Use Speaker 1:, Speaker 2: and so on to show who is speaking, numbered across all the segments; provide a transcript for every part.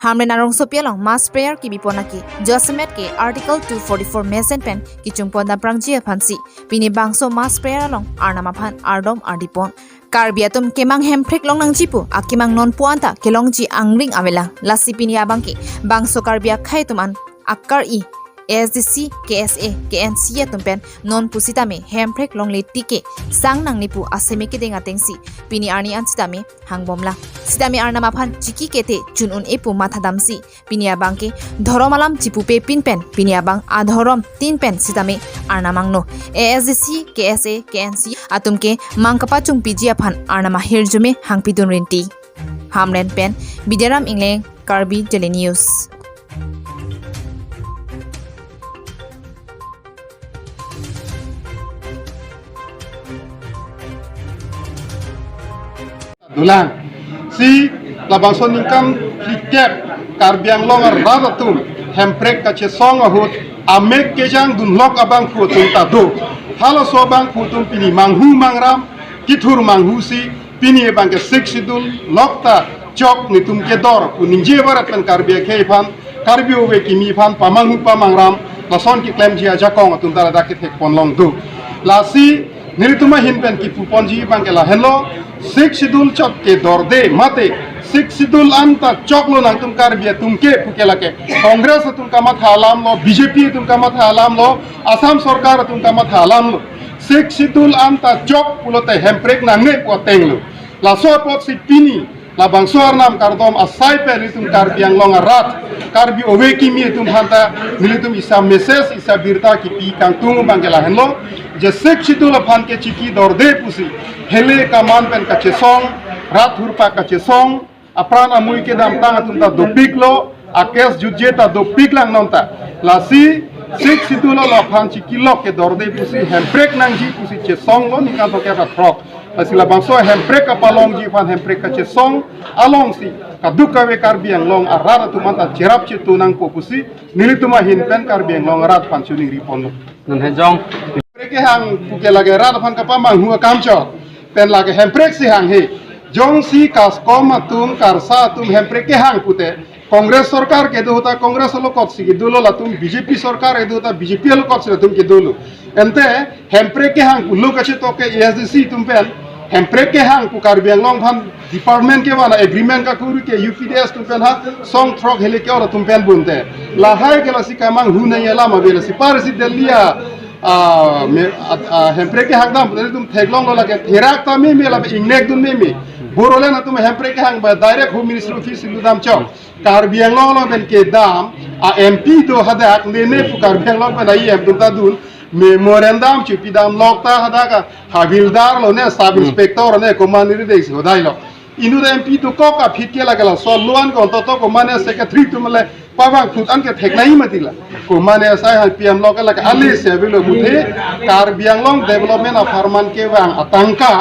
Speaker 1: Hamren arong sopialong mass prayer ki biponaki Josemet ke article 244 mesen pen ki chungpon da prangji phansi pini bangso mass prayer along arnama phan ardom ardipon Karbi atum kemang hemprek long nang jipu akimang non puanta kelongji angring avela lasi pini abangki bangso karbi akhai tuman akkar I ASDC, KSA, KNC tumpen non pusitame hemprek long le tike sang nang nipu aseme ke denga tengsi pini arni ansitame hangbomla sitame arna maphan chiki kete chunun epu matha damsi pini abangke dhoromalam chipupe pinpen pini abang adhorom tin pen sitame arna mangno ASDC, KSA, KNC atumke mangkapa chung pijia phan arna mahirjume hangpidun rinti Hamren pen Bideram Ingleng Karbi Daily News
Speaker 2: Dulang si labang son income hikep Karbi Anglong atum hemprek kache song ahut amek kejang dunlok abang futung tado halo so bang futung pini manghu mangram kithur manghu si pini bang ke sidul lokta chok nitum ke dor kuninje barat pen Karbi ke phan Karbi obe kimi phan pamanghu pamangram lason ki klem jia jakong atum tara dakit hek ponlong du lasi nirituma hinpen ki puponji bang ke la hello sidul chok ke dorde mate sidul anta choklo nang tum Karbi tumke pukela ke Congress tum kamat halam lo BJP tum kamat halam lo Assam sarkar tum kamat halam lo sidul anta chok pulote hemprek nangne ko tenglo la so pot si pini la bangsuar nam kardom asai pe tum Karbi Anglong rat Karbi owe kimi tum hanta militum isa meses isa birta ki pi kang tung bangela henlo je sidul phan ke chiki dorde pusi hele kaman pen kache song rat hurpa kache song apran amui ke dam tang atunta dopik lo akes jujeta dopik lang nonta lasi sidul lo phan chiki lo ke dorde pusi hemprek nang ji pusi che song lo nikan to ke ka frok lasi la bangso hemprek apalong ji phan hemprek kache song along si kaduka we Karbi Anglong arat atumanta jerap che tunang ko pusi nilituma hinpen Karbi Anglong arat phan chuning ripon
Speaker 3: nan hejong
Speaker 2: ke hang pukela ge rat phan kapa mang huwa kamcho pen lage hemprek si hang he jong si kaskom atum karsa atum hemprek ke hang pute Congress sarkar ke duta Congress lo kot si dulo latum BJP sarkar e duta BJP lo kot si latum ke dulo ente hemprek ke hang ulu kache to ke ASDC tum pen hemprek ke hang pu Karbi Anglong phan department ke wana agreement ka kuru ke UPDS tum pen ha song throk hele ke ora tum pen bunte la hai ke la si kamang hu na yala ma bela si parsi delia hemprek ke hang dam tum theglong lo lage thirak ta me la ingnek dun me borole na tum hemprek ke hang ba direct home minister office lu dam chok Karbi Anglong lo ben ke dam a MP do hadak ne pu Karbi Anglong ben ai em dun ta dun memorandum chupi dam lokta hadaka havildar lo ne sub inspector ne komandiri de so dai lo inu da MP to ko ka phit ke lagala so luan ko to ko mane secretary to male pawang khut an ke theklai matila ko mane sai ha PM lo ka la ali se bilo muthe Karbi Anglong development of farman ke wang atangka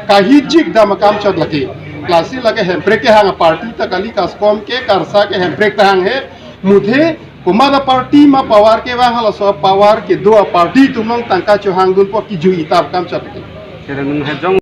Speaker 2: ka hijik dam kam chot lake klasi lage hemprek ke hang party ta kali kaskom ke karsa ke hemprek ta hang he muthe kumada party ma power ke wang hala so power ke do party tumong tangka cho hang dun po ki ju itap kam chot lake
Speaker 3: nan hejong